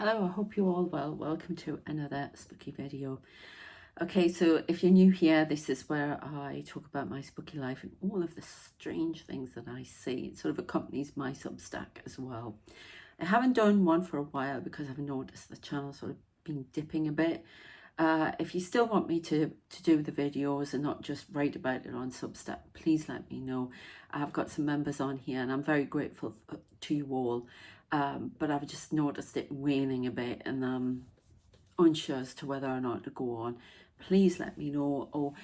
Hello, I hope you're all well. Welcome to another spooky video. Okay, so if you're new here, this is where I talk about my spooky life and all of the strange things that I see. It sort of accompanies my Substack as well. I haven't done one for a while because I've noticed the channel sort of been dipping a bit. If you still want me to do the videos and not just write about it on Substack, please let me know. I've got some members on here and I'm very grateful to you all. But I've just noticed it waning a bit and I'm unsure as to whether or not to go on. Please let me know, or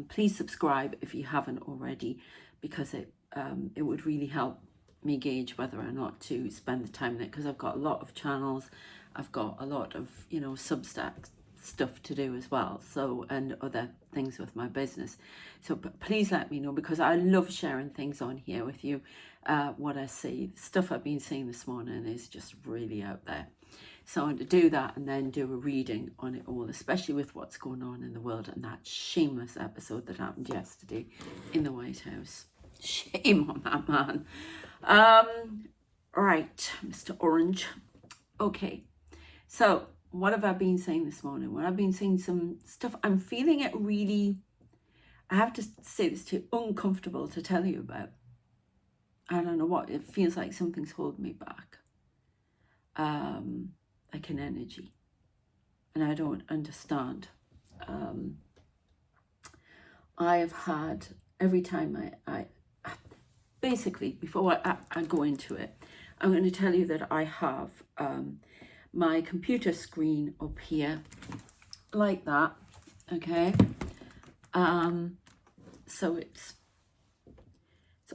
please subscribe if you haven't already, because it would really help me gauge whether or not to spend the time in it, because I've got a lot of channels, I've got a lot of Substack stuff to do as well, so, and other things with my business. So please let me know, because I love sharing things on here with you. What I see, the stuff I've been seeing this morning is just really out there. So I want to do that and then do a reading on it all, especially with what's going on in the world and that shameless episode that happened yesterday in the White House. Shame on that man. Right, Mr. Orange. Okay, so what have I been saying this morning? Well, I've been saying some stuff. I'm feeling it really, I have to say this to you, uncomfortable to tell you about. I don't know what, it feels like something's holding me back. Like an energy. And I don't understand. I have had, every time I basically, before I go into it, I'm going to tell you that I have my computer screen up here, like that, okay? So it's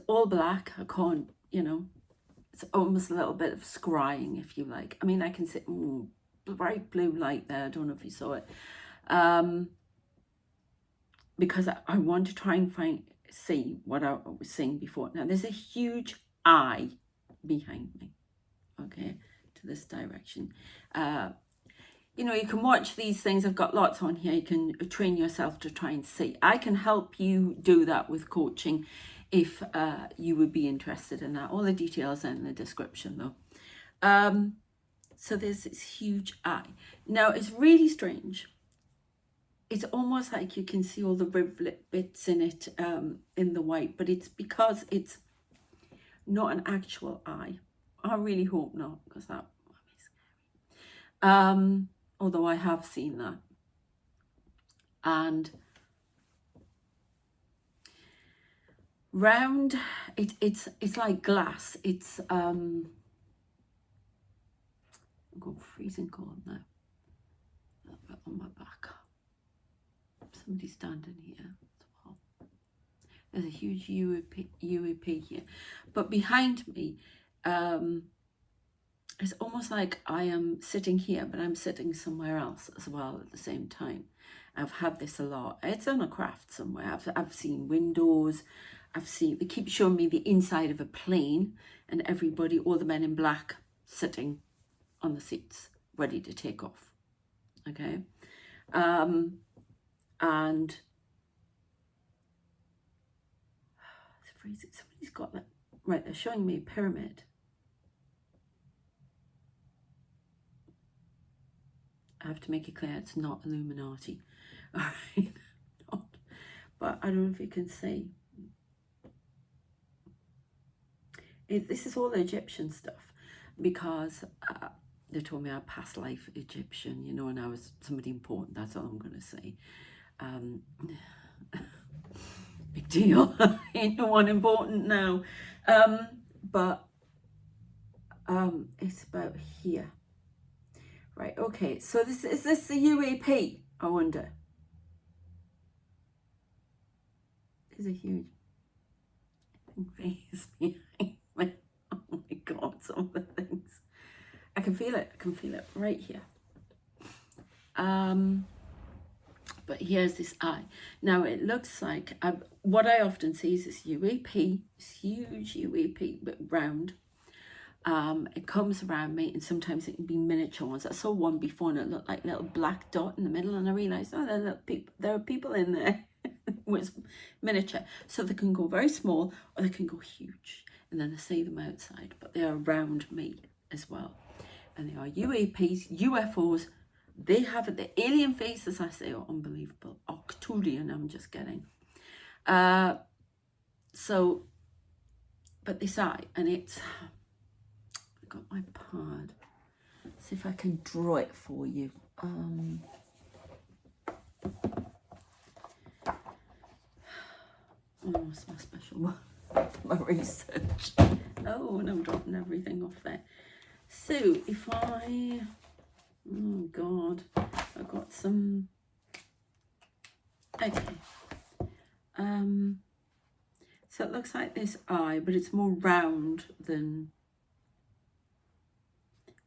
all black. I can't, it's almost a little bit of scrying, if you like. I mean, I can see bright blue light there. I don't know if you saw it. Because I want to try and see what I was seeing before. Now, there's a huge eye behind me, okay, to this direction. You can watch these things. I've got lots on here. You can train yourself to try and see. I can help you do that with coaching if you would be interested in that. All the details are in the description, though. So there's this huge eye. Now, it's really strange. It's almost like you can see all the rivulet bits in it, in the white, but it's because it's not an actual eye. I really hope not, because that would be scary. Although I have seen that. And round, it's like glass. It's I'm going freezing cold now. A little bit on my back. Somebody's standing here as well. There's a huge UAP here, but behind me, it's almost like I am sitting here, but I'm sitting somewhere else as well at the same time. I've had this a lot. It's on a craft somewhere. I've seen windows. They keep showing me the inside of a plane, and everybody, all the men in black, sitting on the seats, ready to take off. Okay. And it's freezing. Somebody's got that. Right, they're showing me a pyramid. I have to make it clear it's not Illuminati. All right. But I don't know if you can see. This is all Egyptian stuff, because they told me I'm past life Egyptian, and I was somebody important. That's all I'm going to say. Big deal. Ain't no one important now. But it's about here. Right, okay, so is this the UAP, I wonder? There's a huge face behind me. Oh my God, some of the things. I can feel it right here. But here's this eye. Now it looks like, what I often see is this UAP, this huge UAP, but round. It comes around me, and sometimes it can be miniature ones. I saw one before and it looked like a little black dot in the middle, and I realized, oh, there are people in there. It was miniature. So they can go very small or they can go huge, and then I see them outside, but they are around me as well. and they are UAPs, UFOs. They have the alien faces, I say, are unbelievable. Octudian, I'm just getting. So, but this eye, and it's, I got my pad. See if I can draw it for you. Oh, it's my special one for my research. Oh, and I'm dropping everything off there. So if I, oh God, I've got some, okay. So it looks like this eye, but it's more round than,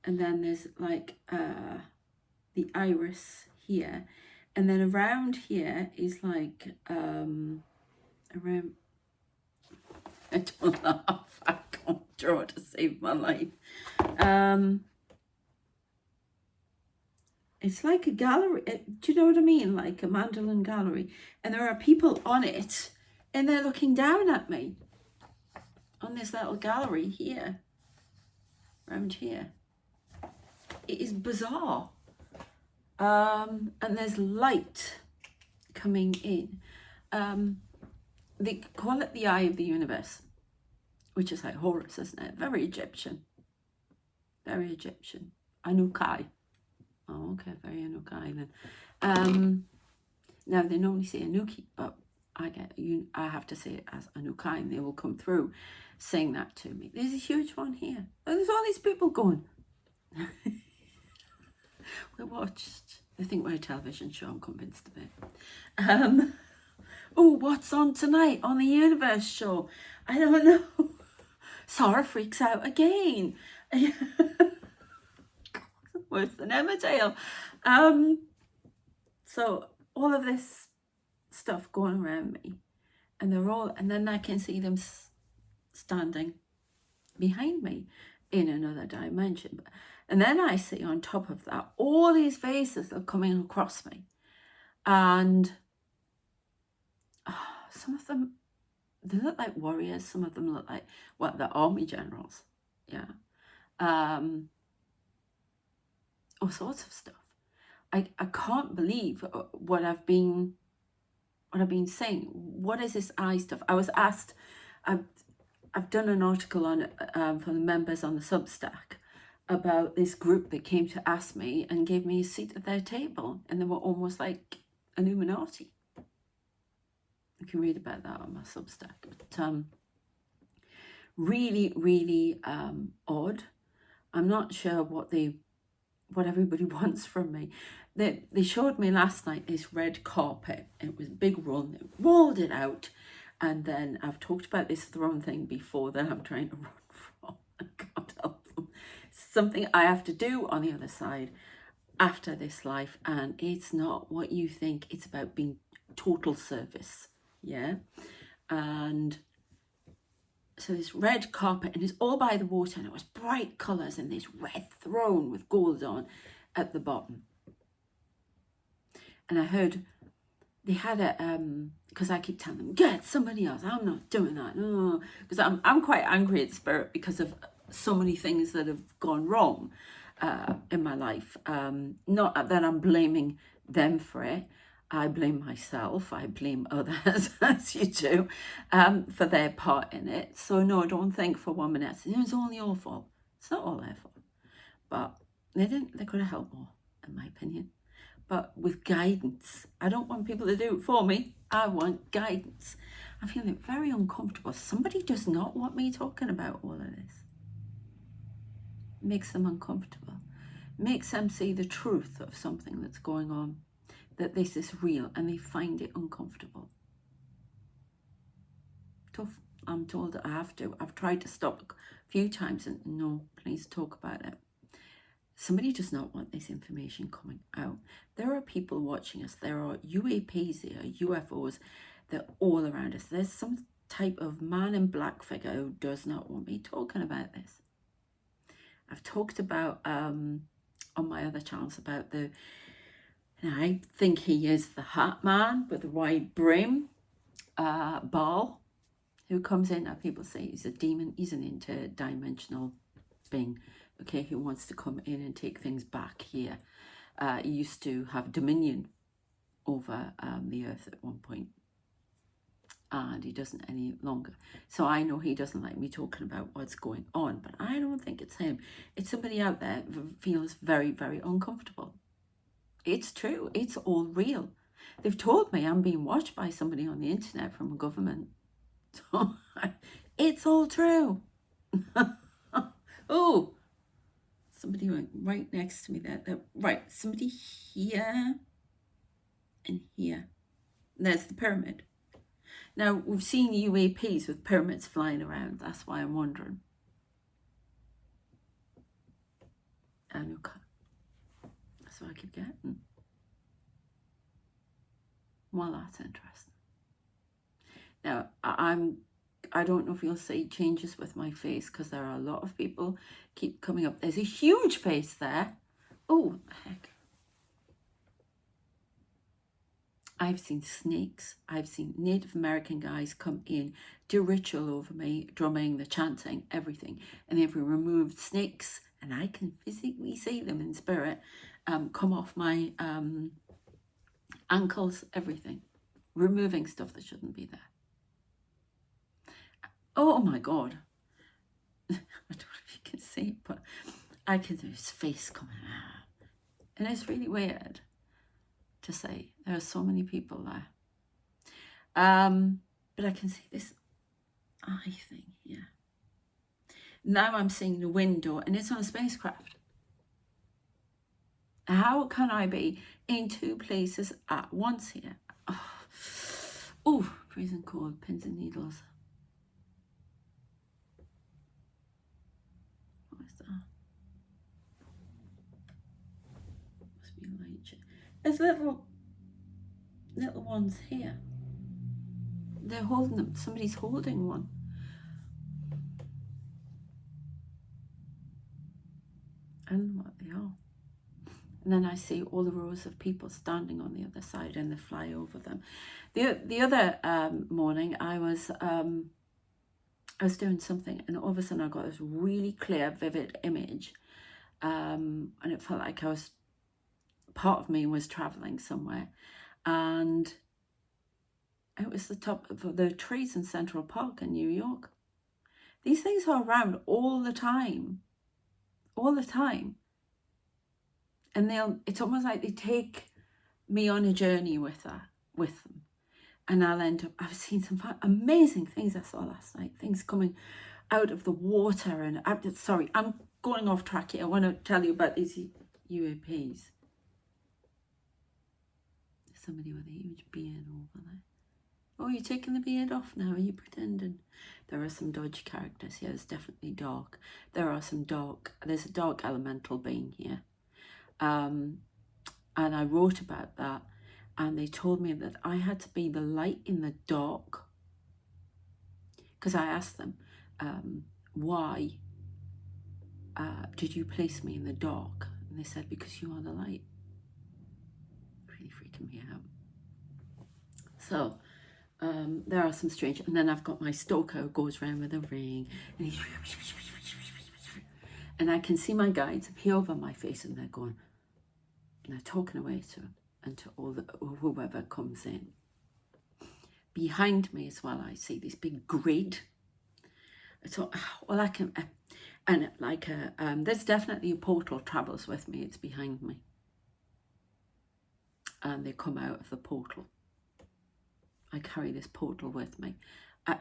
and then there's like the iris here, and then around here is like around, I don't laugh, I can't draw to save my life. It's like a gallery, do you know what I mean? Like a mandolin gallery, and there are people on it, and they're looking down at me on this little gallery here, around here. It is bizarre. And there's light coming in. They call it the eye of the universe, which is like Horus, isn't it? Very Egyptian. Very Egyptian. Anukai. Oh, okay, very Anukai then. Now they normally say Anuki, but I have to say it as Anukai, and they will come through saying that to me. There's a huge one here. Oh, there's all these people going. They think we're a television show, I'm convinced of it. Oh, what's on tonight on the Universe show? I don't know. Sarah freaks out again. Worse than Emmerdale. So all of this stuff going around me, and then I can see them standing behind me in another dimension. And then I see on top of that all these faces are coming across me, and some of them, they look like warriors, some of them look like, well, they're army generals, yeah. All sorts of stuff. I can't believe what I've been saying. What is this eye stuff? I was asked, I've done an article on for the members on the Substack about this group that came to ask me and gave me a seat at their table, and they were almost like Illuminati. You can read about that on my Substack. But really, really odd. I'm not sure what everybody wants from me. They showed me last night this red carpet. It was a big run. They rolled it out. And then I've talked about this throne thing before that I'm trying to run from. I can't help them. Something I have to do on the other side after this life. And it's not what you think. It's about being total service. Yeah. And so this red carpet, and it's all by the water, and it was bright colours, and this red throne with gold on at the bottom. And I heard they had a because I keep telling them, get somebody else, I'm not doing that, no, because I'm quite angry at spirit because of so many things that have gone wrong in my life. Not that I'm blaming them for it. I blame myself, I blame others, as you do, for their part in it. So no, don't think for 1 minute, it's all your fault. It's not all their fault. But they could have helped more, in my opinion. But with guidance. I don't want people to do it for me. I want guidance. I'm feeling very uncomfortable. Somebody does not want me talking about all of this. It makes them uncomfortable. It makes them see the truth of something that's going on, that this is real, and they find it uncomfortable. Tough. I'm told I have to. I've tried to stop a few times and no, please talk about it. Somebody does not want this information coming out. There are people watching us. There are UAPs, there are UFOs. They're all around us. There's some type of man in black figure who does not want me talking about this. I've talked about on my other channels about and I think he is the Hat Man with the wide brim, Baal, who comes in, people say he's a demon, he's an interdimensional being, okay, who wants to come in and take things back here. He used to have dominion over the earth at one point, and he doesn't any longer. So I know he doesn't like me talking about what's going on, but I don't think it's him. It's somebody out there who feels very, very uncomfortable. It's true. It's all real. They've told me I'm being watched by somebody on the internet from a government. So it's all true. Oh, somebody went right next to me there. Right, somebody here and here. And there's the pyramid. Now, we've seen UAPs with pyramids flying around. That's why I'm wondering. Anuka. That's what I keep getting. Well, that's interesting. Now, I don't know if you'll see changes with my face, because there are a lot of people keep coming up. There's a huge face there. Oh, heck. I've seen snakes. I've seen Native American guys come in, do ritual over me, drumming, the chanting, everything. And they've removed snakes, and I can physically see them in spirit, come off my ankles, everything. Removing stuff that shouldn't be there. Oh my God. I don't know if you can see it, but I can see his face coming out. And it's really weird to say. There are so many people there. But I can see this eye thing here. Now I'm seeing the window, and it's on a spacecraft. How can I be in two places at once here? Oh, freezing cold, pins and needles. What is that? Must be light. There's little ones here. They're holding them. Somebody's holding one. I don't know what they are. And then I see all the rows of people standing on the other side, and they fly over them. The other morning, I was doing something, and all of a sudden I got this really clear, vivid image, and it felt like part of me was traveling somewhere, and it was the top of the trees in Central Park in New York. These things are around all the time. And it's almost like they take me on a journey with them. And I'll end up, I've seen some amazing things I saw last night, things coming out of the water. And sorry, I'm going off track here. I want to tell you about these UAPs. Somebody with a huge beard over there. Oh, you're taking the beard off now? Are you pretending? There are some dodgy characters here. It's definitely dark. There's a dark elemental being here. And I wrote about that, and they told me that I had to be the light in the dark, because I asked them, why did you place me in the dark? And they said, because you are the light. Really freaking me out. So there are some strange, and then I've got my stalker who goes around with a ring, and he's, and I can see my guides appear over my face, and they're going, and they're talking away to him and to whoever comes in. Behind me as well, I see this big grid. So, well, I can, and like there's definitely a portal travels with me. It's behind me, and they come out of the portal. I carry this portal with me. I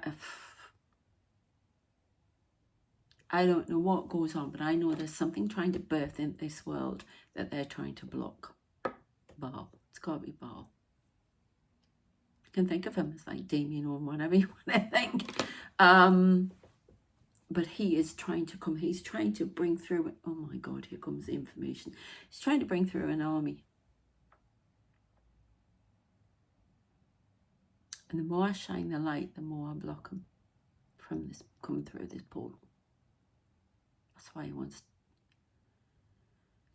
don't know what goes on, but I know there's something trying to birth in this world that they're trying to block. Baal. It's got to be Baal. You can think of him as like Damien or whatever you want to think. But he is trying to come. He's trying to bring through. Oh my God, here comes the information. He's trying to bring through an army. And the more I shine the light, the more I block him from this coming through this portal. That's why he wants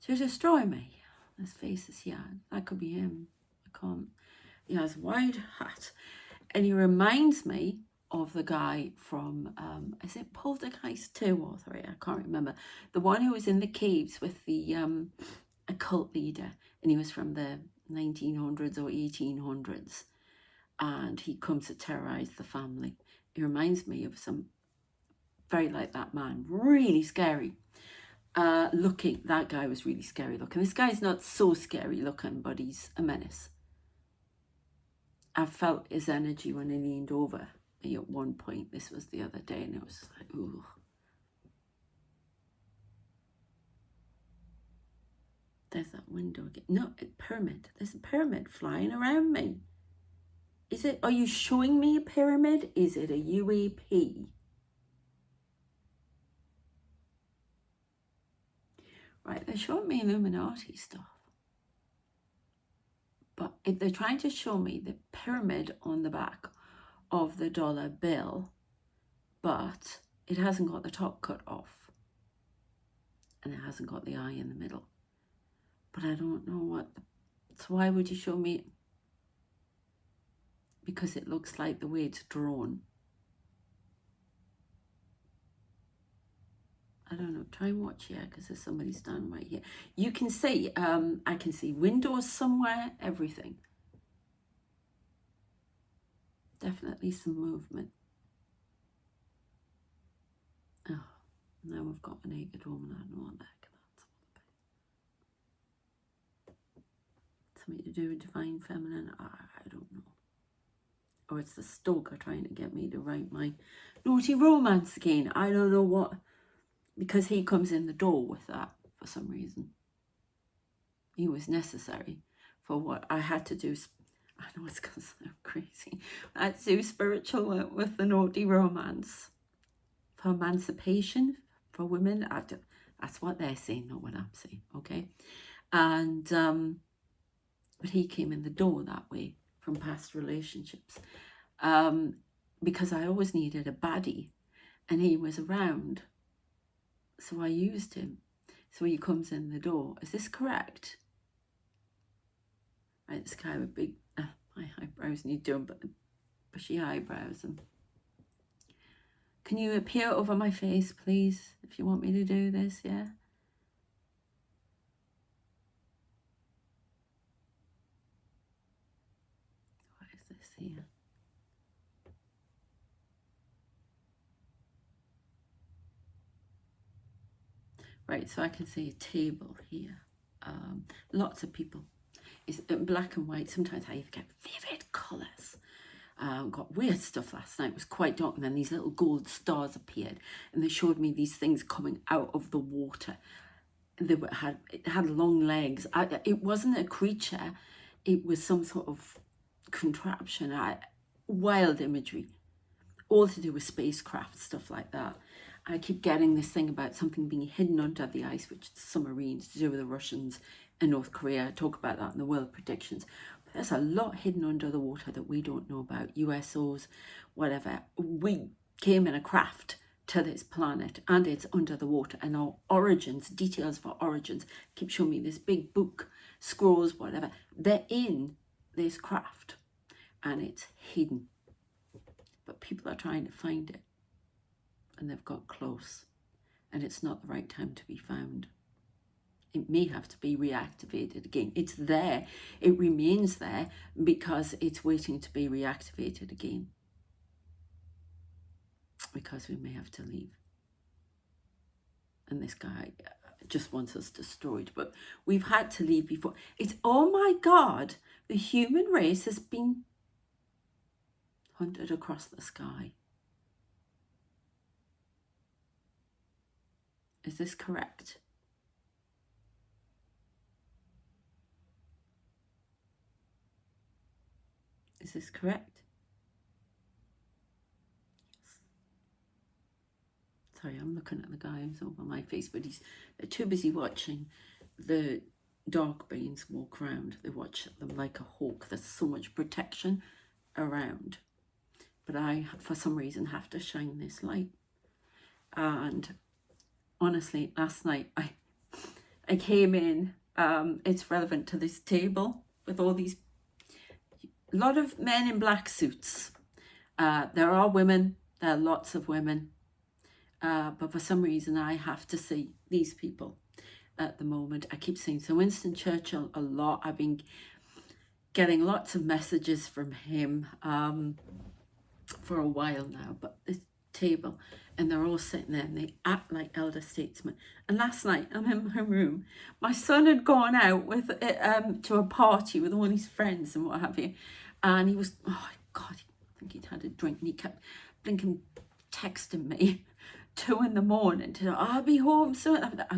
to destroy me. His face is here. That could be him. I can't. He has a wide hat. And he reminds me of the guy from, is it Poltergeist 2 or 3? I can't remember. The one who was in the caves with the occult leader, and he was from the 1900s or 1800s, and he comes to terrorize the family. It reminds me of some, very like that man, really scary looking. That guy was really scary looking. This guy's not so scary looking, but he's a menace. I felt his energy when he leaned over me at one point. This was the other day, and it was like, ooh. There's that window again. No, a pyramid. There's a pyramid flying around me. Is it, are you showing me a pyramid? Is it a UAP? Right, they're showing me Illuminati stuff. But if they're trying to show me the pyramid on the back of the dollar bill, but it hasn't got the top cut off. And it hasn't got the eye in the middle. But I don't know what, so why would you show me? Because it looks like the way it's drawn. I don't know, try and watch here, because there's somebody standing right here. You can see, I can see windows somewhere, everything. Definitely some movement. Oh, now we've got a naked woman. I don't know what the heck that's all about. Something to do with divine feminine, I don't know. Or it's the stalker trying to get me to write my naughty romance again. I don't know what, because he comes in the door with that for some reason. He was necessary for what I had to do. I know it's going to sound crazy. I had to do spiritual work with the naughty romance. For emancipation, for women. That's what they're saying, not what I'm saying, okay? And, but he came in the door that way from past relationships. Because I always needed a baddie, and he was around. So I used him. So he comes in the door. Is this correct? Right, this guy with big, my eyebrows need doing, but bushy eyebrows. And can you appear over my face, please, if you want me to do this, yeah? What is this here? Right, so I can see a table here. Lots of people. It's in black and white. Sometimes I even get vivid colours. Got weird stuff last night. It was quite dark, and then these little gold stars appeared, and they showed me these things coming out of the water. It had long legs. It wasn't a creature. It was some sort of contraption. Wild imagery, all to do with spacecraft, stuff like that. I keep getting this thing about something being hidden under the ice, which is submarines, to do with the Russians and North Korea. I talk about that in the world predictions. But there's a lot hidden under the water that we don't know about. USOs, whatever. We came in a craft to this planet, and it's under the water, and our origins, details for origins, keep showing me this big book, scrolls, whatever. They're in this craft, and it's hidden. But people are trying to find it, and they've got close, and it's not the right time to be found. It may have to be reactivated again. It's there. It remains there because it's waiting to be reactivated again. Because we may have to leave. And this guy just wants us destroyed. But we've had to leave before. It's, oh my God, the human race has been hunted across the sky. Is this correct? Is this correct? Yes. Sorry, I'm looking at the guy who's over my face, but they're too busy watching the dark beings walk around. They watch them like a hawk. There's so much protection around. But I, for some reason, have to shine this light. And honestly, last night I came in, it's relevant to this table with all these, a lot of men in black suits, There are women, there are lots of women, but for some reason I have to see these people at the moment. I keep seeing Sir Winston Churchill a lot. I've been getting lots of messages from him for a while now, but this table, and they're all sitting there and they act like elder statesmen. And last night I'm in my room, my son had gone out with to a party with all his friends and what have you, and he was, oh God, I think he'd had a drink, and he kept blinking texting me 2 in the morning to, I'll be home soon. I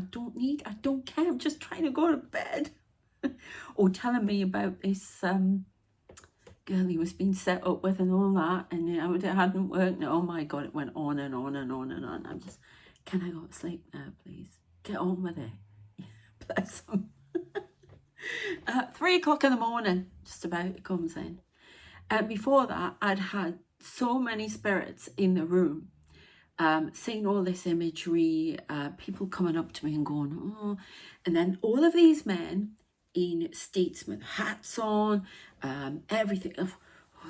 don't care, I'm just trying to go to bed. Or telling me about this girl he was being set up with and all that, and you know, it hadn't worked. And, oh my God, it went on and on and on and on. I'm just, can I go to sleep now, please? Get on with it. Bless him. 3 o'clock in the morning, just about, it comes in. And before that, I'd had so many spirits in the room, seeing all this imagery, people coming up to me and going, oh, and then all of these men in statesman hats on, everything,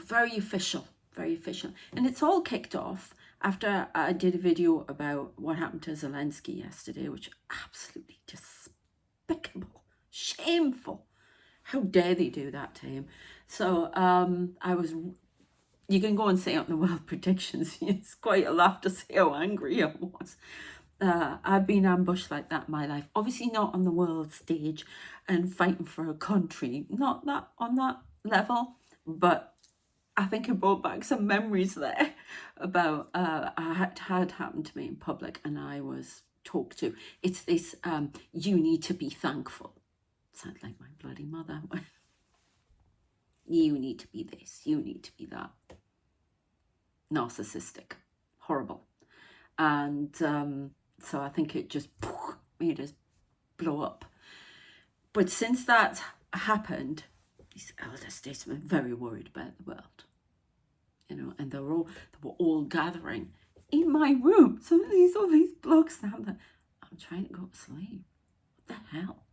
very official, very official. And it's all kicked off after I did a video about what happened to Zelensky yesterday, which absolutely despicable, shameful. How dare they do that to him? So you can go and see it on the World Predictions. It's quite a laugh to see how angry I was. I've been ambushed like that in my life. Obviously not on the world stage and fighting for a country. Not that on that level, but I think it brought back some memories there about had happened to me in public, and I was talked to. It's this, you need to be thankful. Sounds like my bloody mother. You need to be this, you need to be that. Narcissistic, horrible. And so I think it just made us blow up. But since that happened, these elder statesmen are very worried about the world, you know, and they were all gathering in my room. So all these blokes, I'm trying to go to sleep. What the hell?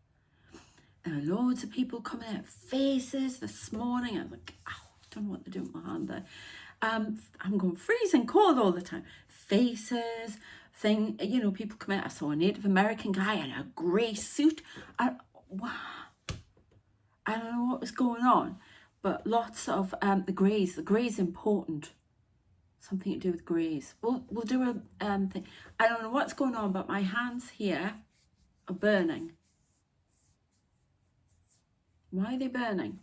There are loads of people coming out, faces this morning. I'm like, oh, I don't know what to do with my hand there. I'm going freezing cold all the time. Faces, you know, people come out. I saw a Native American guy in a grey suit. I don't know what was going on, but lots of the greys. The grey's important. Something to do with greys. We'll do a thing. I don't know what's going on, but my hands here are burning. Why are they burning?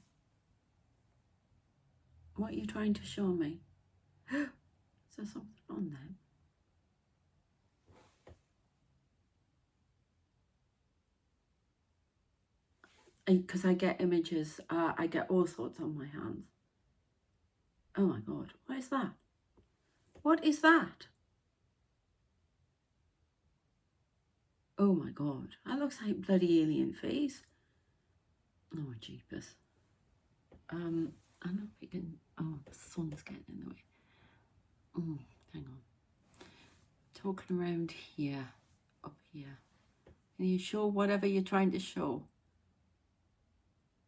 What are you trying to show me? Is there something on there? Because I get images, I get all sorts on my hands. Oh my God, what is that? What is that? Oh my God, that looks like bloody alien face. Oh, jeepers. I don't know if we can, oh, the sun's getting in the way. Oh, hang on. Talking around here, up here. Can you show whatever you're trying to show?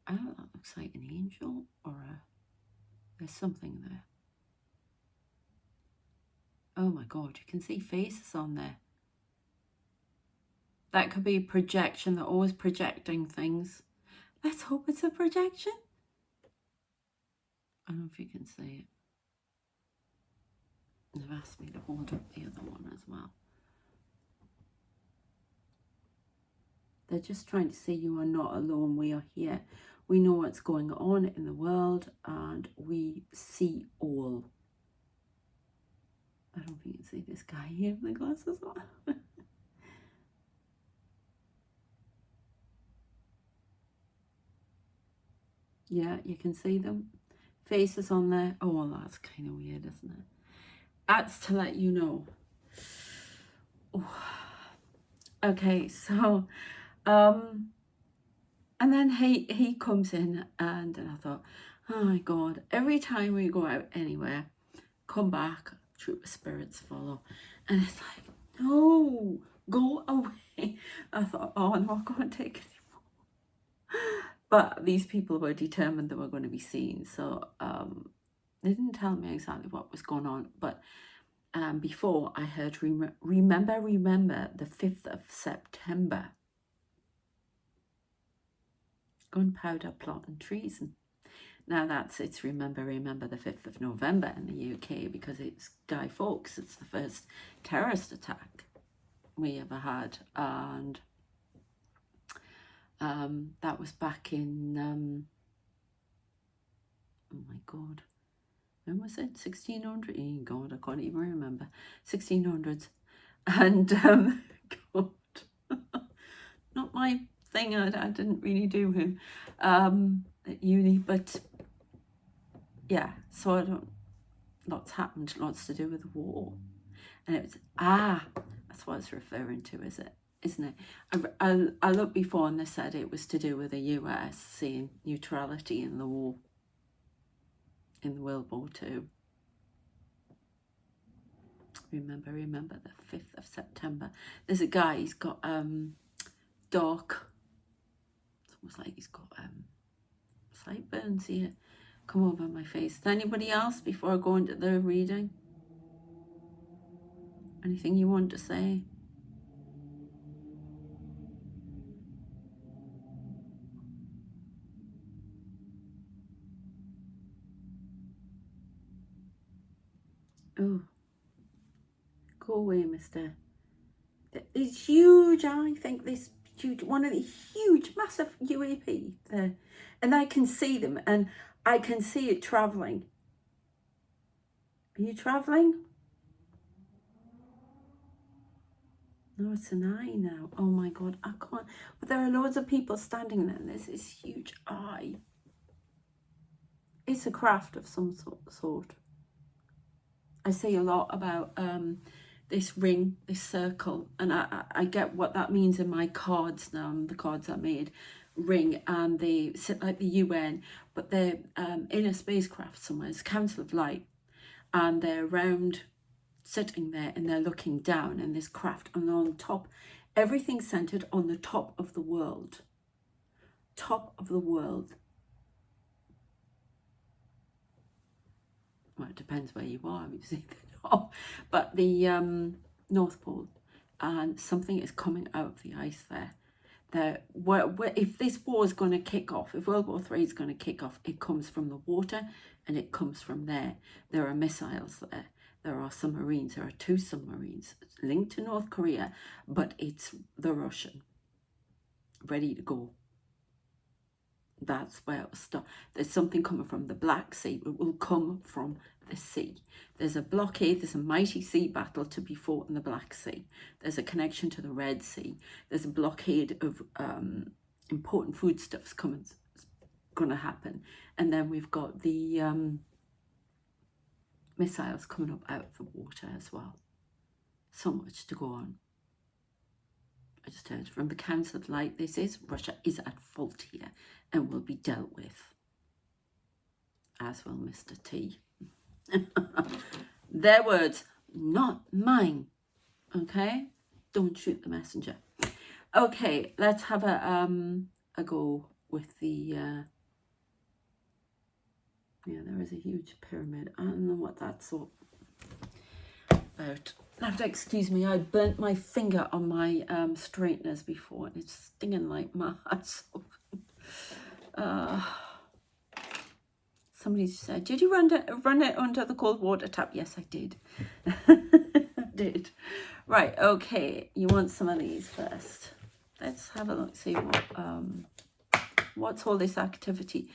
I don't know, that looks like an angel or there's something there. Oh my God, you can see faces on there. That could be projection. They're always projecting things. Let's hope it's a projection. I don't know if you can see it. They've asked me to hold up the other one as well. They're just trying to say you are not alone. We are here. We know what's going on in the world and we see all. I don't think you can see this guy here with the glasses on. Yeah, you can see them. Faces on there. Oh, well, that's kind of weird, isn't it? That's to let you know. Oh. Okay, so, and then he comes in and I thought, oh my God, every time we go out anywhere, come back, troop of spirits follow. And it's like, no, go away. I thought, oh, I'm not going to take it anymore. But these people were determined they were going to be seen. So They didn't tell me exactly what was going on, but before I heard remember the 5th of September. Gunpowder plot and treason. Now it's remember the 5th of November in the UK, because it's Guy Fawkes. It's the first terrorist attack we ever had, and that was back in oh my god, when was it? 1600? Oh god, I can't even remember. 1600s. And god, not my thing. I didn't really do him at uni, but yeah, so I don't, lots happened, lots to do with the war. And it was, that's what it's referring to, isn't it? I looked before and they said it was to do with the US seeing neutrality in the war, in World War II. Remember the 5th of September. There's a guy, he's got dark, it's almost like he's got sideburns here come over my face. Is anybody else before I go into the reading? Anything you want to say? Oh, go away, mister. It's huge, I think, this huge, one of the huge, massive UAP there. And I can see them, and I can see it travelling. Are you travelling? No, it's an eye now. Oh my god, I can't. But there are loads of people standing there, and there's this huge eye. It's a craft of some sort. I see a lot about this ring, this circle, and I get what that means in my cards now. The cards I made, ring, and they sit like the UN, but they're in a spacecraft somewhere. It's Council of Light, and they're round, sitting there, and they're looking down in this craft, and on top, everything's centered on the top of the world. Top of the world. Well, it depends where you are, obviously, but the North Pole, and something is coming out of the ice there. If this war is going to kick off, if World War III is going to kick off, it comes from the water, and it comes from there. There are missiles there. There are submarines. There are 2 submarines linked to North Korea, but it's the Russian, ready to go. That's where it'll start. There's something coming from the Black Sea. It will come from the sea. There's a blockade. There's a mighty sea battle to be fought in the Black Sea. There's a connection to the Red Sea. There's a blockade of important foodstuffs going to happen. And then we've got the missiles coming up out of the water as well. So much to go on. I just heard from the Council of Light, this is Russia is at fault here and will be dealt with, as will Mr. T. Their words, not mine. Okay, don't shoot the messenger. Okay, let's have a go with the yeah, there is a huge pyramid. I don't know what that's all about. Have to excuse me, I burnt my finger on my straighteners before, and it's stinging like mad. So, somebody said, did you run it under the cold water tap? Yes, I did. I did. Right, okay, you want some of these first. Let's have a look, see what's all this activity.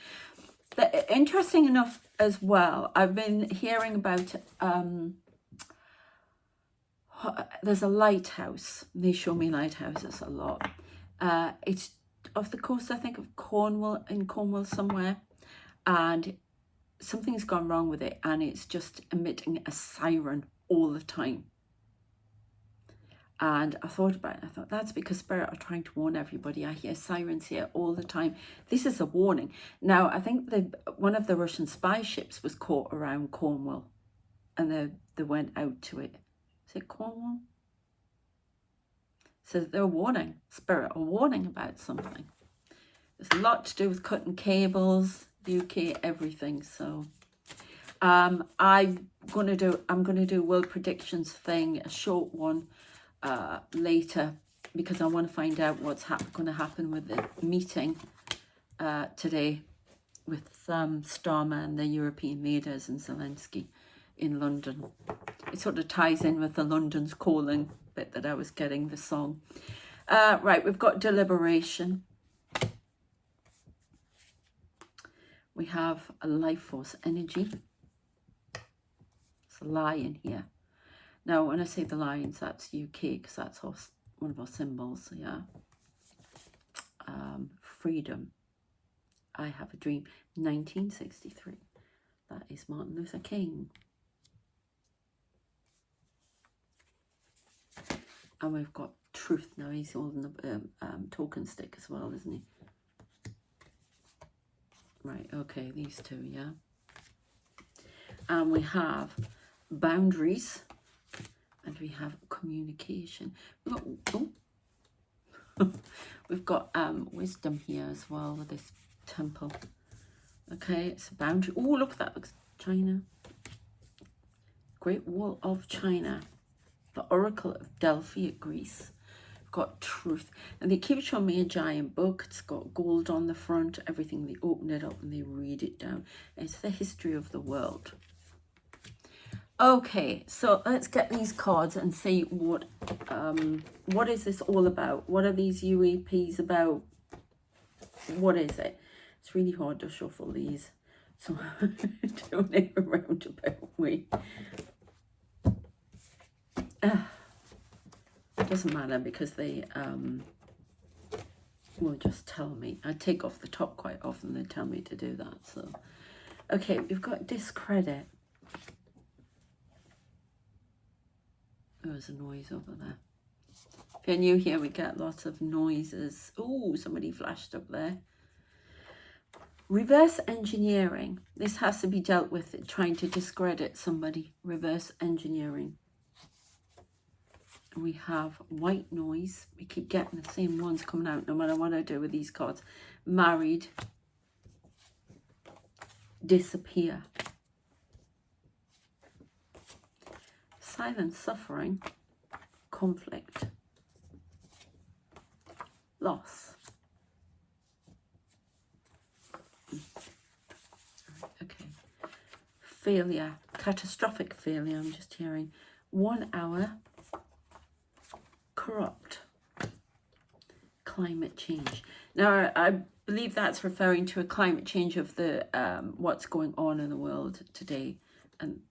Interesting enough as well, I've been hearing about there's a lighthouse. They show me lighthouses a lot. It's off the coast, I think, of Cornwall, in Cornwall somewhere, and something's gone wrong with it, and it's just emitting a siren all the time. And I thought about it. I thought, that's because Spirit are trying to warn everybody. I hear sirens here all the time. This is a warning. Now, I think one of the Russian spy ships was caught around Cornwall, and they went out to it. Is it Cornwall? So they're warning, Spirit are warning about something. There's a lot to do with cutting cables, UK, everything. So I'm gonna do world predictions thing, a short one, later, because I want to find out what's going to happen with the meeting today with Starmer, the European leaders, and Zelensky in London. It sort of ties in with the London's Calling bit that I was getting, the song. Right, we've got deliberation. We have a life force energy. It's a lion here. Now, when I say the lions, that's UK, because that's one of our symbols, yeah. Freedom. I have a dream. 1963. That is Martin Luther King. And we've got truth. Now, he's holding the token stick as well, isn't he? Right, okay, these two, yeah. And we have boundaries. And we have communication. We've got wisdom here as well with this temple. Okay, it's a boundary. Oh, look, that looks China. Great Wall of China. The Oracle of Delphi at Greece. We've got truth. And they keep showing me a giant book. It's got gold on the front. Everything, they open it up and they read it down. It's the history of the world. Okay, so let's get these cards and see what is this all about? What are these UAPs about? What is it? It's really hard to shuffle these, so I'm doing it a roundabout way. It doesn't matter because they will just tell me. I take off the top quite often. They tell me to do that. So, okay, we've got discredit. There's a noise over there. If you're new here, we get lots of noises. Oh, somebody flashed up there. Reverse engineering. This has to be dealt with, trying to discredit somebody. Reverse engineering. We have white noise. We keep getting the same ones coming out no matter what I do with these cards. Married. Disappear. Silent suffering, conflict, loss. Okay. Failure, catastrophic failure, I'm just hearing. 1 hour, corrupt, climate change. Now, I believe that's referring to a climate change of the what's going on in the world today, and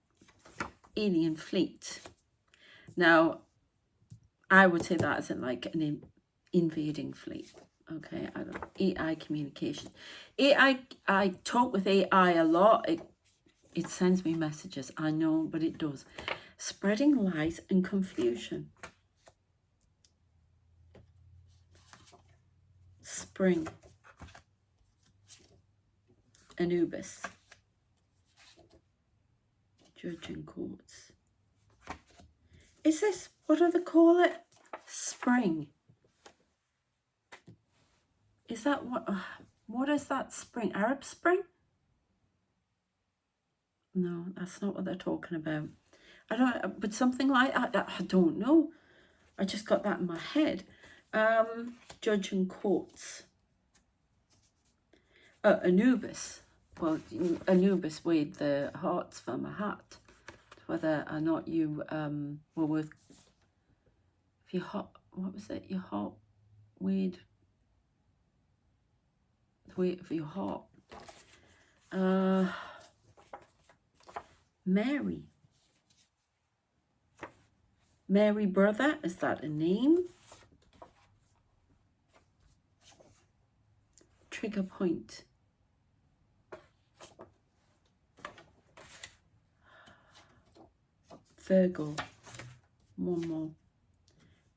alien fleet. Now, I would say that isn't like an invading fleet. Okay, I don't. AI communication. I talk with AI a lot. It sends me messages. I know, but it does. Spreading lies and confusion. Spring. Anubis. Judge in courts. Is this, what do they call it? Spring. Is that what is that spring? Arab Spring? No, that's not what they're talking about. I don't, but something like that, I don't know. I just got that in my head. Judge in courts. Anubis. Well, Anubis weighed the hearts from a hat. Whether or not you were worth, if your heart, what was it? Your heart weighed the weight of your heart. Mary. Mary Brother, is that a name? Trigger point. Virgo. One more.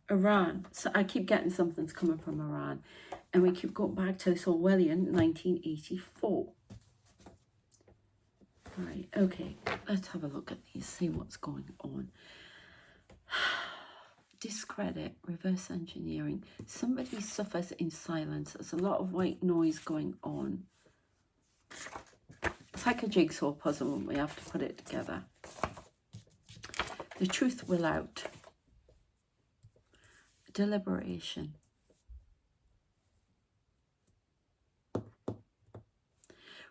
Iran. So I keep getting something's coming from Iran. And we keep going back to this Orwellian 1984. Right, okay. Let's have a look at these, see what's going on. Discredit, reverse engineering. Somebody suffers in silence. There's a lot of white noise going on. It's like a jigsaw puzzle and we have to put it together. The truth will out. Deliberation.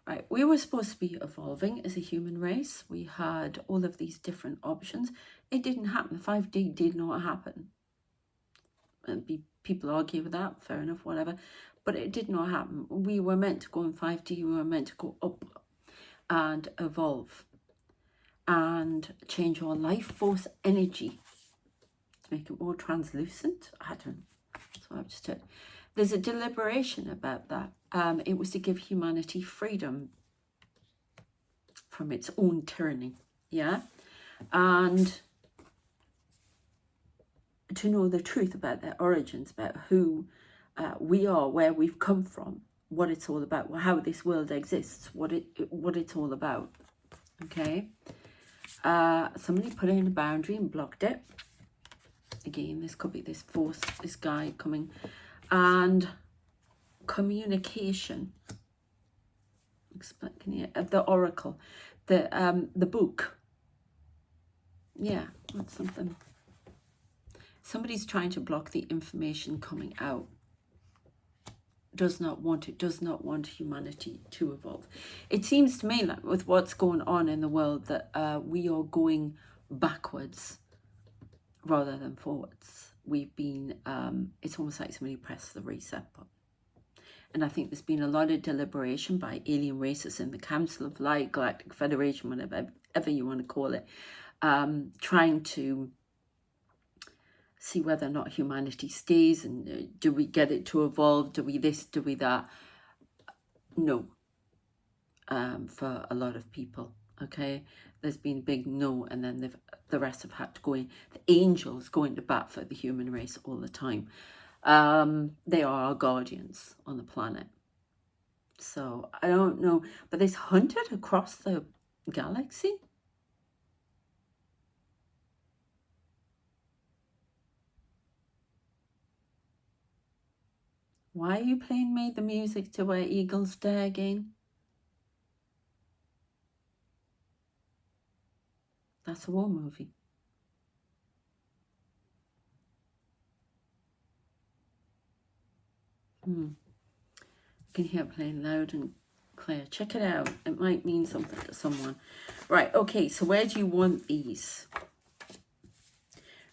Right, we were supposed to be evolving as a human race. We had all of these different options. It didn't happen. 5D did not happen. And people argue with that, fair enough, whatever. But it did not happen. We were meant to go in 5D. We were meant to go up and evolve and change our life force energy to make it more translucent. I don't know. So I've just heard. There's a deliberation about that. It was to give humanity freedom from its own tyranny, yeah? And to know the truth about their origins, about who we are, where we've come from, what it's all about, how this world exists, what it's all about, okay? Somebody put in a boundary and blocked it. Again, this could be this force, this guy coming. And communication, the oracle, the book. Yeah, that's something. Somebody's trying to block the information coming out. Does not want humanity to evolve. It seems to me that with what's going on in the world that we are going backwards rather than forwards. We've been, it's almost like somebody pressed the reset button. And I think there's been a lot of deliberation by alien races in the Council of Light, Galactic Federation, whatever you want to call it, trying to see whether or not humanity stays, and do we get it to evolve, do we this, do we that? No, for a lot of people, okay? There's been a big no, and then the rest have had to go in. The angels go into bat for the human race all the time. They are our guardians on the planet. So I don't know, but this hunted across the galaxy. Why are you playing me the music to Where Eagles Dare again? That's a war movie. You can hear it playing loud and clear. Check it out. It might mean something to someone. Right, okay, so where do you want these?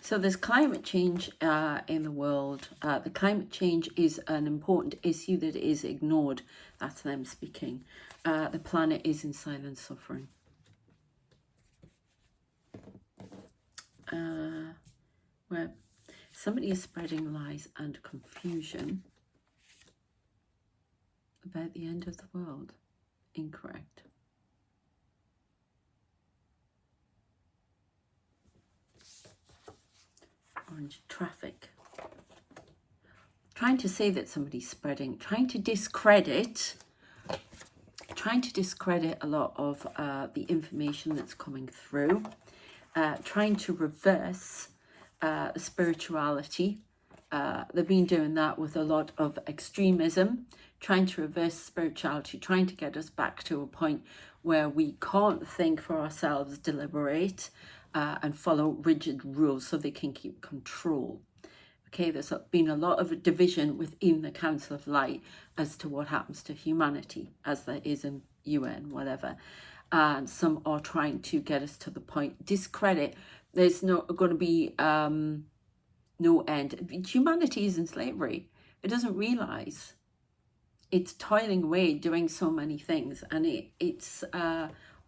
So there's climate change in the world. The climate change is an important issue that is ignored. That's them speaking. The planet is in silent suffering. Where somebody is spreading lies and confusion about the end of the world. Incorrect. Orange traffic. Trying to say that somebody's spreading, trying to discredit a lot of the information that's coming through, trying to reverse spirituality. They've been doing that with a lot of extremism, trying to reverse spirituality, trying to get us back to a point where we can't think for ourselves, deliberate, and follow rigid rules so they can keep control. Okay, there's been a lot of division within the Council of Light as to what happens to humanity, as there is in UN, whatever. And some are trying to get us to the point, discredit. There's not going to be no end. Humanity is in slavery. It doesn't realize it's toiling away, doing so many things, and it's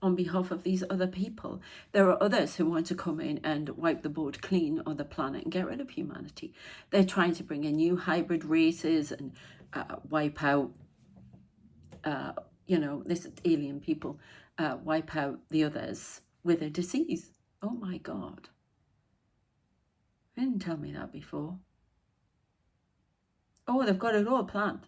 on behalf of these other people. There are others who want to come in and wipe the board clean on the planet and get rid of humanity. They're trying to bring in new hybrid races and wipe out, this alien people, wipe out the others with a disease. Oh my God. They didn't tell me that before. Oh, they've got it all planned.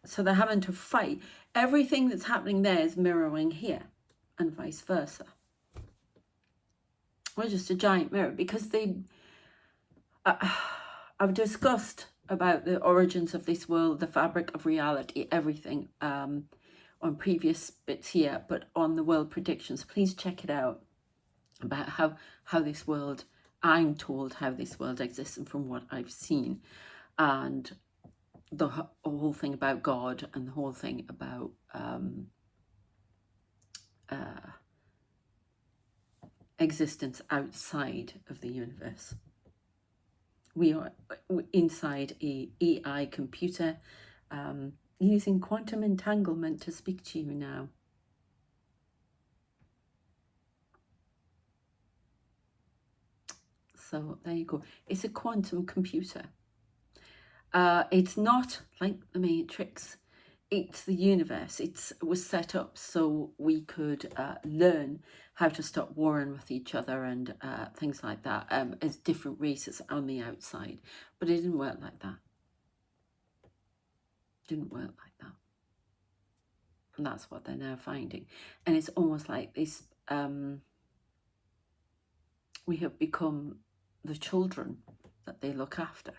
So they're having to fight. Everything that's happening there is mirroring here and vice versa. We're just a giant mirror because I've discussed about the origins of this world, the fabric of reality, everything on previous bits here, but on the world predictions. Please check it out about how this world, I'm told how this world exists and from what I've seen, and the whole thing about God and the whole thing about existence outside of the universe. We are inside a AI computer, using quantum entanglement to speak to you now. So there you go. It's a quantum computer. It's not like the Matrix. It's the universe. It was set up so we could learn how to stop warring with each other and things like that, as different races on the outside. But it didn't work like that. Didn't work like that. And that's what they're now finding. And it's almost like this, we have become the children that they look after.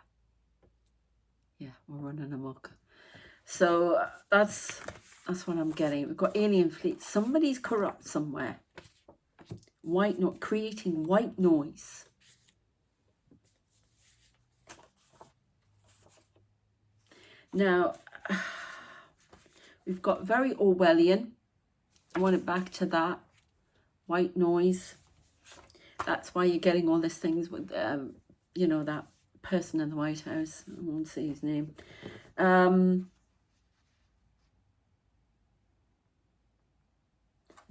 Yeah, we're running amok. So that's what I'm getting. We've got alien fleets. Somebody's corrupt somewhere. Creating white noise. Now, we've got very Orwellian. I want it back to that. White noise. That's why you're getting all these things with, you know, that person in the White House. I won't say his name.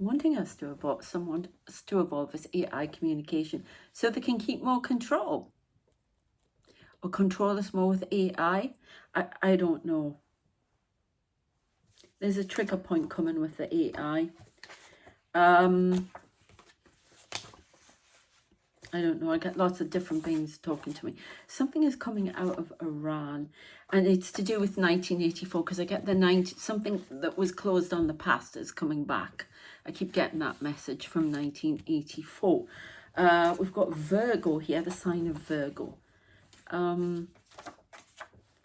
Wanting us to evolve this AI communication so they can keep more control. Or control us more with AI. I don't know. There's a trigger point coming with the AI. I don't know. I get lots of different things talking to me. Something is coming out of Iran, and it's to do with 1984, because I get something that was closed on the past is coming back. I keep getting that message from 1984. We've got Virgo here, the sign of Virgo.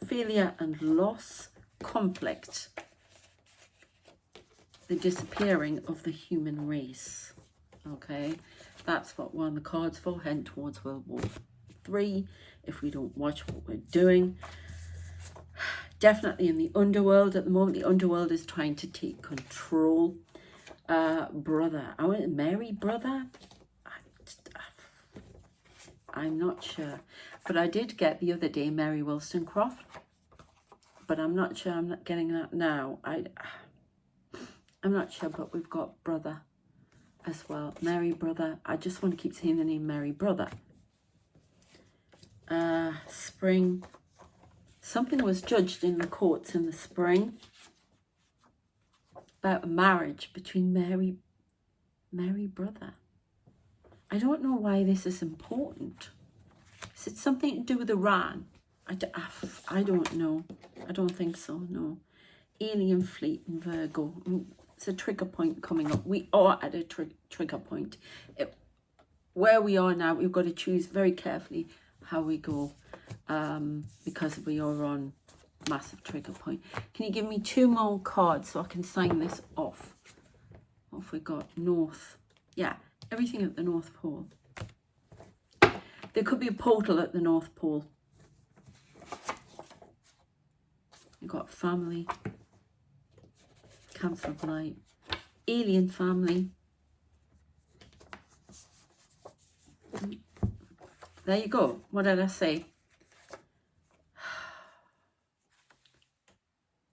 Failure and loss, conflict, the disappearing of the human race. Okay, that's what we're on the cards for, heading towards World War III, if we don't watch what we're doing. Definitely in the underworld at the moment. The underworld is trying to take control. Brother, I want Mary brother. I'm not sure, but I did get the other day Mary Wollstonecraft, but I'm not sure. I'm not getting that now. I'm not sure, but we've got brother as well. Mary brother. I just want to keep saying the name Mary brother. Spring. Something was judged in the courts in the spring about a marriage between Mary brother. I don't know why this is important. Is it something to do with Iran? I don't know. I don't think so, no. Alien fleet in Virgo. It's a trigger point coming up. We are at a trigger point. Where we are now, we've got to choose very carefully how we go, because we are on massive trigger point. Can you give me 2 more cards so I can sign this off? What have we got? North. Yeah, everything at the North Pole. There could be a portal at the North Pole. You've got family. Cancer of Light. Alien family. There you go. What did I say?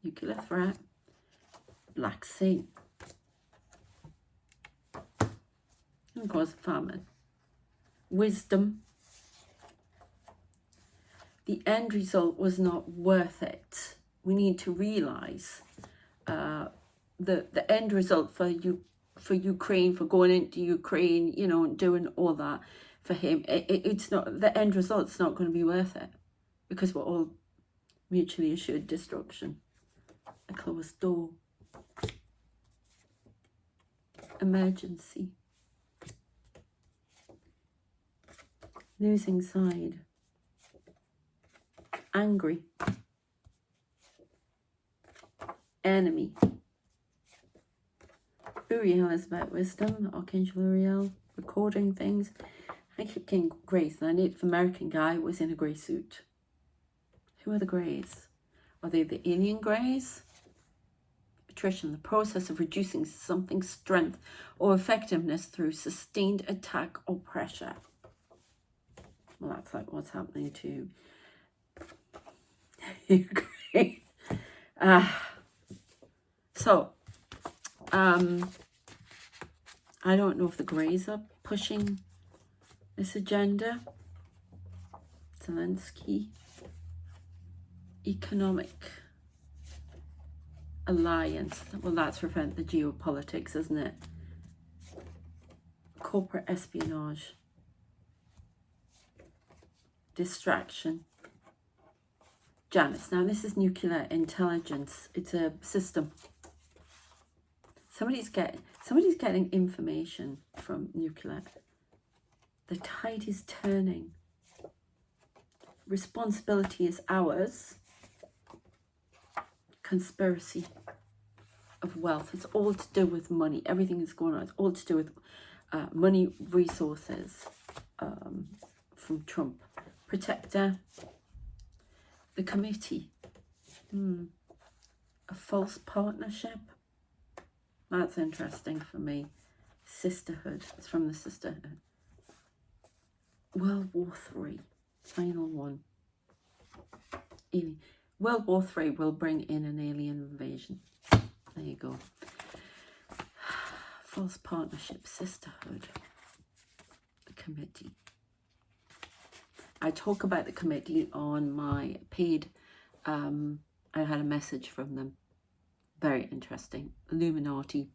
Nuclear threat. Black Sea. And cause famine. Wisdom. The end result was not worth it. We need to realise the end result for Ukraine, for going into Ukraine, you know, doing all that for him. It's not, the end result's not going to be worth it, because we're all mutually assured destruction. A closed door. Emergency. Losing side. Angry. Enemy. Uriel is about wisdom. Archangel Uriel, recording things. I keep getting Greys. The Native American guy was in a grey suit. Who are the Greys? Are they the alien Greys? Attrition, the process of reducing something's strength or effectiveness through sustained attack or pressure. Well, that's like what's happening to Ukraine. I don't know if the Greys are pushing this agenda. Zelensky. Economic alliance. Well, that's referring to the geopolitics, isn't it? Corporate espionage. Distraction. Janice. Now, this is nuclear intelligence. It's a system. Somebody's getting information from nuclear. The tide is turning. Responsibility is ours. Conspiracy of wealth. It's all to do with money. Everything that's going on. It's all to do with money, resources from Trump. Protector. The committee. A false partnership. That's interesting for me. Sisterhood. It's from the Sisterhood. World War III. Final one. Alien. World War III will bring in an alien invasion. There you go. False partnership. Sisterhood. The committee. I talk about the committee on my paid. I had a message from them. Very interesting. Illuminati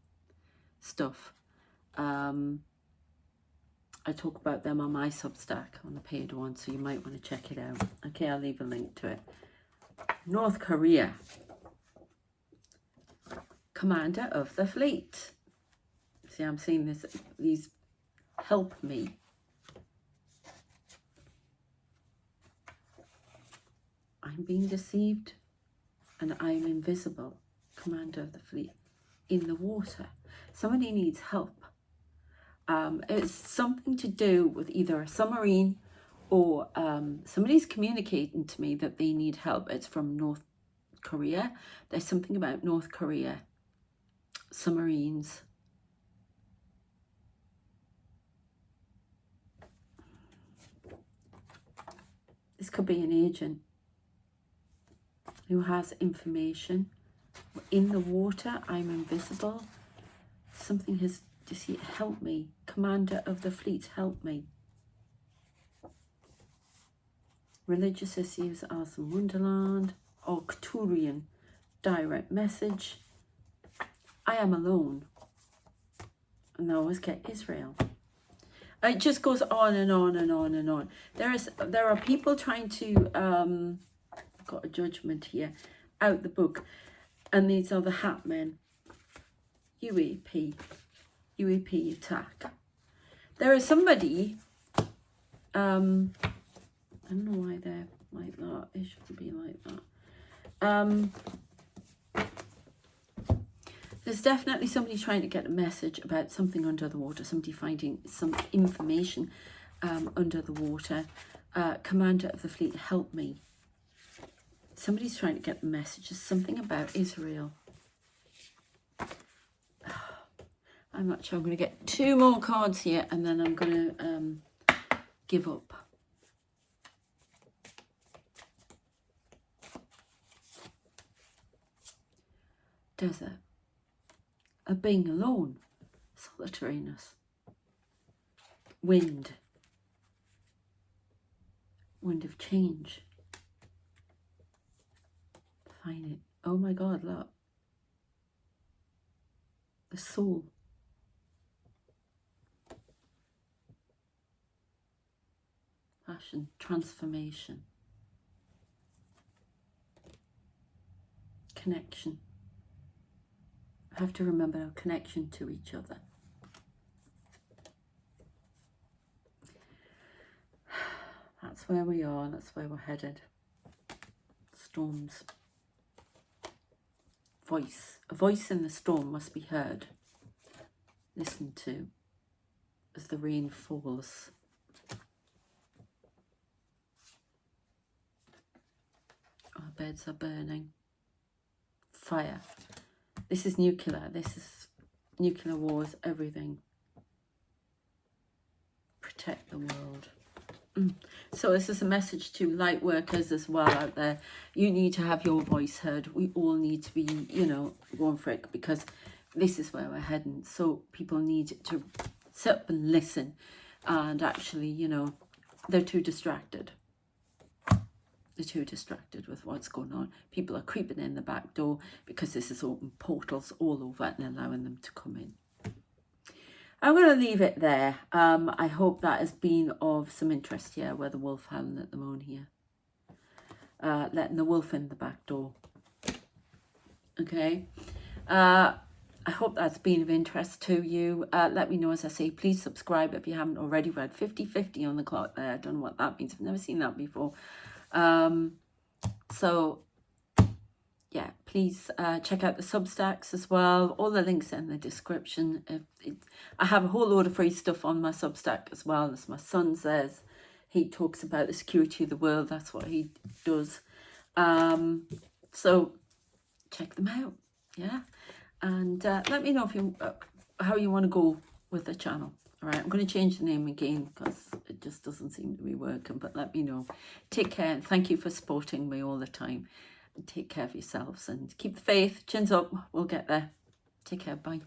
stuff. I talk about them on my Substack, on the paid one, so you might want to check it out. Okay, I'll leave a link to it. North Korea. Commander of the fleet. See, I'm seeing this. These help me. I'm being deceived and I'm invisible. Commander of the fleet. In the water. Somebody needs help. It's something to do with either a submarine or somebody's communicating to me that they need help. It's from North Korea. There's something about North Korea. Submarines. This could be an agent who has information. In the water, I'm invisible. Something has just help me. Commander of the fleet, help me. Religious issues, Alice in Wonderland. Arcturian, direct message. I am alone. And I always get Israel. It just goes on and on and on and on. There are people trying to, I've got a judgment here, out the book. And these are the hat men. UAP attack. There is somebody, I don't know why they're like that. It shouldn't be like that. There's definitely somebody trying to get a message about something under the water. Somebody finding some information under the water. Commander of the fleet, help me. Somebody's trying to get the message. There's something about Israel. I'm not sure. I'm going to get 2 more cards here and then I'm going to give up. Desert. A being alone. Solitariness. Wind. Wind of change. Find it. Oh my God, look. The soul. Passion, transformation, connection. I have to remember our connection to each other. That's where we are, that's where we're headed. Storms. Voice. A voice in the storm must be heard. listen to as the rain falls. Our beds are burning. Fire. This is nuclear. This is nuclear wars, everything. Protect the world. So this is a message to light workers as well out there. You need to have your voice heard. We all need to be, you know, going for it, because this is where we're heading. So people need to sit up and listen. And actually, you know, they're too distracted. They're too distracted with what's going on. People are creeping in the back door because this has opened portals all over and allowing them to come in. I'm going to leave it there. I hope that has been of some interest here, where the wolf howling at the moon here. Letting the wolf in the back door. Okay. I hope that's been of interest to you. Let me know, as I say, please subscribe if you haven't already. We're at 50-50 on the clock there. I don't know what that means. I've never seen that before. So yeah, please check out the Substacks as well. All the links in the description. I have a whole load of free stuff on my Substack as well. As my son says, he talks about the security of the world. That's what he does. So check them out. Yeah, and let me know if you how you want to go with the channel. All right, I'm going to change the name again because it just doesn't seem to be working. But let me know. Take care, and thank you for supporting me all the time. And take care of yourselves and keep the faith. Chins up. We'll get there. Take care. Bye.